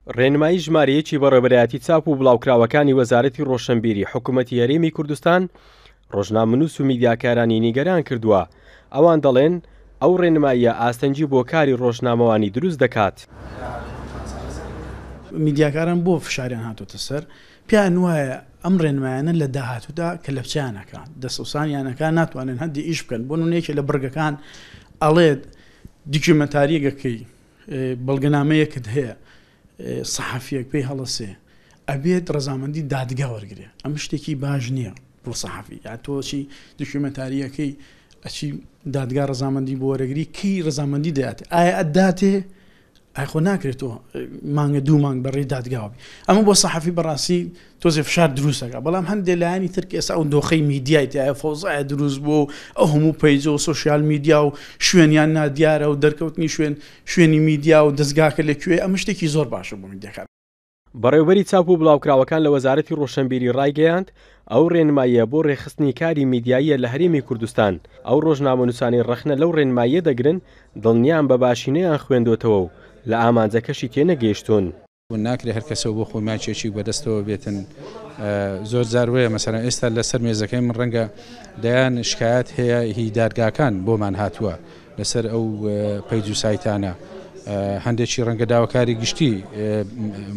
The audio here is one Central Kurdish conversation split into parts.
ڕێنمایی ژمارەیەکی بەڕێوەبەرایەتی چاپ و بڵاوکراوەکانی وەزارەتی ڕۆشنبیری حکوومەتی هەرێمی کوردستان ڕۆژنامەنووس و میدیاکارانی نیگەران کردووە. ئەوان دەڵێن ئەو ڕێنماییە ئاستەنجی بۆ کاری ڕۆژنامەوانی دروست دەکات. میدیاکاران بۆ فشاریان هاتوتە سەر، پیان وایە ئەم ڕێنمایانە لە داهاتوودا کە لە بچیانەکان دەسەوسانیانەکان ناتوانن هەندی ئیش بکەن. بۆ نمونەیەکی لە بڕگەکان ئەڵێت دیکومنتاریەکەی بەڵگەنامەیەکت هەیە، سەحەفیەک پێی هەڵەسێ ئەبێت ڕەزامەندی دادگا وەرگێ. ئەم شتێکی باش نییە بۆ سەحەفی، یا تۆچی دیکومنتاریەکەی ئەچی دادگا ڕەزامەندی بۆ وەرەگری کەی ڕەزامەندی دەیاتێ، ئایا ئەداتێ ئایخۆ ناکرێتەوە مانگە دوو مانگ بەڕێی دادگاوی. ئەمە بۆ سەحەفی بەڕاستی تۆزێ فشار دروستەکە، بەڵام هەندێک لایانی تر ئێستا ئەو دۆخەی میدیای تایە فەوزایە دروست بۆ ئەو هەموو پەیجە و سۆشیال میدیا و شوێنیان نادیارە و دەرکەوتنی شوێنی میدیا و دەستگاکە لەکوێ، ئەمە شتێکی زۆر باشە بۆ میدیاکار. بەڕێوەبەری چاپ و بڵاوکراوەکان لە وەزارەتی ڕۆشنبیری ڕایگەیاند ئەو ڕێنماییە بۆ ڕێخستنی کاری میدیاییە لە هەرێمی کوردستان. ئەو ڕۆژنامەنووسانی ڕەخنە لەو ڕێنماییە دەگرن دڵنیان بە باشینەیان خوێندوتەوە و لە ئامانجەکەشی تێنەگەیشتون. ناکرێت هەر کەسەوە بۆ خۆی ماچێکی بەدەستەوە بێتن. زۆر جاروەیە مەسەڵەن ئێستا لەسەر مێزەکەی من ڕەنگە دەیان شکایەت هەیە هی دادگاکان بۆمان هاتووە لەسەر ئەو پەیج و سایتانە، هەندێکی ڕەنگە داواکاری گشتی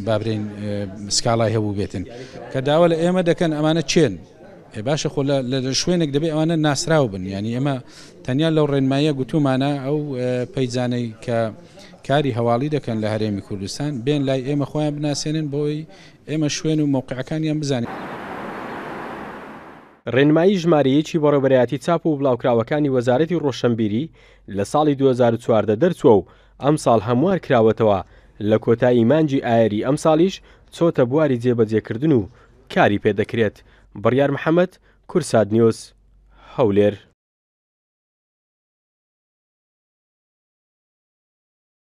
بابرین سکاڵای هەبوو بێتن کە داوا لە ئێمە دەکەن ئەمانە چێن. باشە خۆ لە شوێنێک دەبێت ئەوانە ناسرااو بن، ینی ئێمە تەنیا لەو ڕێنماییە گوتومانە ئەو پەیجانەی کە کاری هەواڵی دەکەن لە هەرێمی کوردستان بێن لای ئێمە خۆیان بناسێنن بۆی ئێمە شوێن و موقعەکانیان بزانین. ڕێنمایی ژمارەیەکی بەڕێوەبەرایەتی چاپ و بڵاوکراوەکانی وەزارەتی ڕۆشنبیری لە ساڵی 2014 دەرچووە و ئەم ساڵ هەموار کراوەتەوە. لە کۆتایی مانگی ئایاری ئەم ساڵیش چۆتە بواری جێبەجێکردن و کاری پێدەکرێت. بڕیار محەممەد، کورسات نیوز، هەولێر.